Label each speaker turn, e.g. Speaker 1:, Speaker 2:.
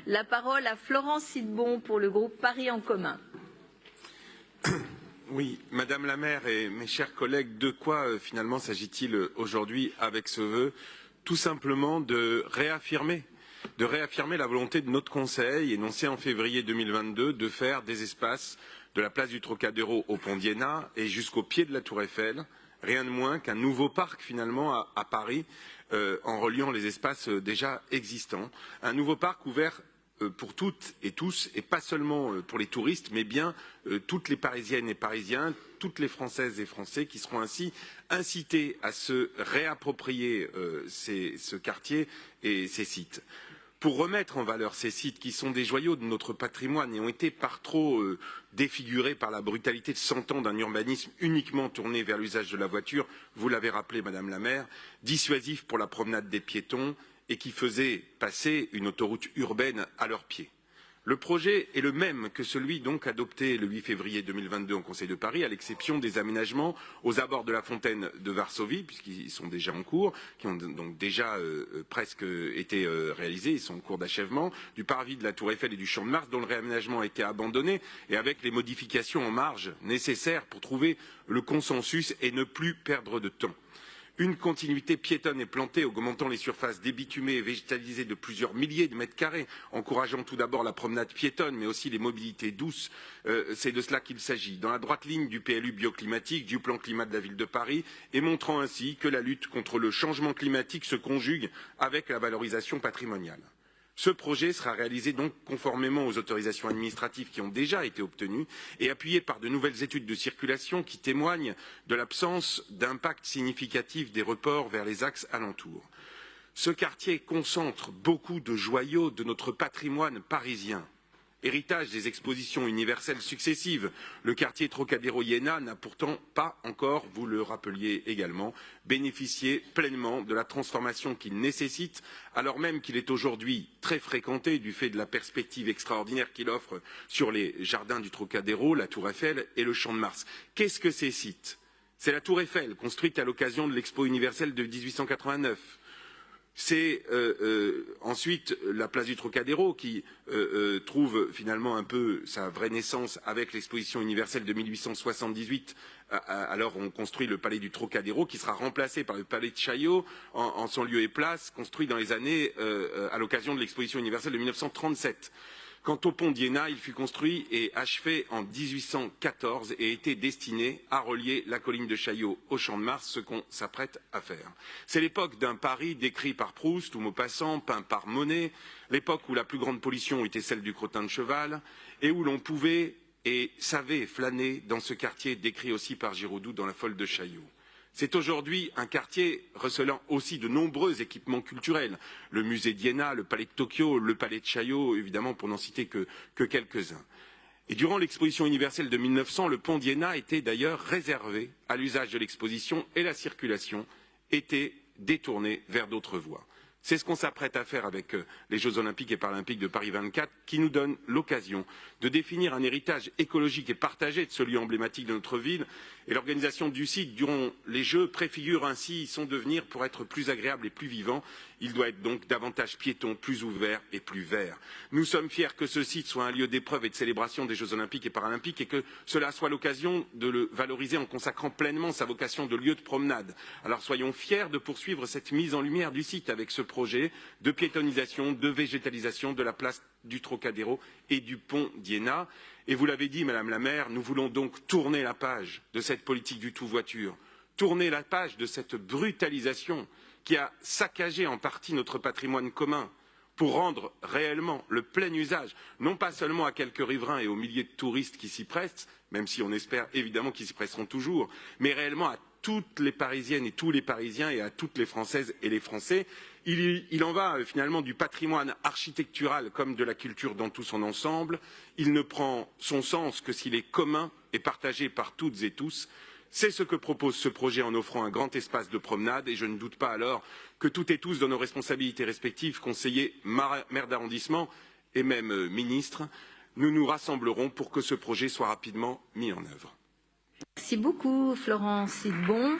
Speaker 1: La parole à Florence Sidbon pour le groupe Paris en commun.
Speaker 2: Oui, Madame la maire et mes chers collègues, de quoi finalement s'agit-il aujourd'hui avec ce vœu? Tout simplement de réaffirmer la volonté de notre Conseil, énoncée en février 2022, de faire des espaces de la place du Trocadéro au pont d'Iéna et jusqu'au pied de la Tour Eiffel, rien de moins qu'un nouveau parc finalement à Paris, en reliant les espaces déjà existants. Un nouveau parc ouvert pour toutes et tous, et pas seulement pour les touristes, mais bien toutes les Parisiennes et Parisiens, toutes les Françaises et Français qui seront ainsi incités à se réapproprier ce quartier et ces sites. Pour remettre en valeur ces sites qui sont des joyaux de notre patrimoine et ont été par trop défigurés par la brutalité de 100 ans d'un urbanisme uniquement tourné vers l'usage de la voiture, vous l'avez rappelé Madame la maire, dissuasif pour la promenade des piétons et qui faisait passer une autoroute urbaine à leurs pieds. Le projet est le même que celui donc adopté le 8 février 2022 au Conseil de Paris, à l'exception des aménagements aux abords de la fontaine de Varsovie, puisqu'ils sont déjà en cours, qui ont donc déjà presque été réalisés, ils sont en cours d'achèvement, du parvis de la Tour Eiffel et du Champ de Mars, dont le réaménagement a été abandonné, et avec les modifications en marge nécessaires pour trouver le consensus et ne plus perdre de temps. Une continuité piétonne est plantée, augmentant les surfaces débitumées et végétalisées de plusieurs milliers de mètres carrés, encourageant tout d'abord la promenade piétonne, mais aussi les mobilités douces. C'est de cela qu'il s'agit, dans la droite ligne du PLU bioclimatique, du plan climat de la ville de Paris, et montrant ainsi que la lutte contre le changement climatique se conjugue avec la valorisation patrimoniale. Ce projet sera réalisé donc conformément aux autorisations administratives qui ont déjà été obtenues et appuyé par de nouvelles études de circulation qui témoignent de l'absence d'impact significatif des reports vers les axes alentours. Ce quartier concentre beaucoup de joyaux de notre patrimoine parisien. Héritage des expositions universelles successives, le quartier Trocadéro-Iéna n'a pourtant pas encore, vous le rappeliez également, bénéficié pleinement de la transformation qu'il nécessite, alors même qu'il est aujourd'hui très fréquenté du fait de la perspective extraordinaire qu'il offre sur les jardins du Trocadéro, la Tour Eiffel et le Champ de Mars. Qu'est-ce que ces sites? C'est la Tour Eiffel, construite à l'occasion de l'Expo universelle de 1889. C'est ensuite la place du Trocadéro qui trouve finalement un peu sa vraie naissance avec l'exposition universelle de 1878. Alors on construit le palais du Trocadéro qui sera remplacé par le palais de Chaillot en son lieu et place, construit dans les années à l'occasion de l'exposition universelle de 1937. Quant au pont d'Iéna, il fut construit et achevé en 1814 et était destiné à relier la colline de Chaillot au Champ de Mars, ce qu'on s'apprête à faire. C'est l'époque d'un Paris décrit par Proust ou Maupassant, peint par Monet, l'époque où la plus grande pollution était celle du crottin de cheval et où l'on pouvait et savait flâner dans ce quartier décrit aussi par Giraudoux dans La Folle de Chaillot. C'est aujourd'hui un quartier recelant aussi de nombreux équipements culturels. Le musée d'Iéna, le palais de Tokyo, le palais de Chaillot, évidemment pour n'en citer que quelques-uns. Et durant l'exposition universelle de 1900, le pont d'Iéna était d'ailleurs réservé à l'usage de l'exposition et la circulation était détournée vers d'autres voies. C'est ce qu'on s'apprête à faire avec les Jeux Olympiques et Paralympiques de Paris 24, qui nous donnent l'occasion de définir un héritage écologique et partagé de ce lieu emblématique de notre ville. Et l'organisation du site durant les Jeux préfigure ainsi son devenir pour être plus agréable et plus vivant. Il doit être donc davantage piéton, plus ouvert et plus vert. Nous sommes fiers que ce site soit un lieu d'épreuve et de célébration des Jeux Olympiques et Paralympiques et que cela soit l'occasion de le valoriser en consacrant pleinement sa vocation de lieu de promenade. Alors soyons fiers de poursuivre cette mise en lumière du site avec ce projet de piétonisation, de végétalisation de la place du Trocadéro et du pont d'Iéna. Et vous l'avez dit, Madame la maire, nous voulons donc tourner la page de cette politique du tout voiture, tourner la page de cette brutalisation qui a saccagé en partie notre patrimoine commun pour rendre réellement le plein usage, non pas seulement à quelques riverains et aux milliers de touristes qui s'y pressent, même si on espère évidemment qu'ils s'y presseront toujours, mais réellement à toutes les Parisiennes et tous les Parisiens et à toutes les Françaises et les Français. Il en va finalement du patrimoine architectural comme de la culture dans tout son ensemble. Il ne prend son sens que s'il est commun et partagé par toutes et tous. C'est ce que propose ce projet en offrant un grand espace de promenade et je ne doute pas alors que toutes et tous, dans nos responsabilités respectives, conseillers, maires d'arrondissement et même ministres, nous nous rassemblerons pour que ce projet soit rapidement mis en œuvre.
Speaker 1: Merci beaucoup, Florence Sidbon.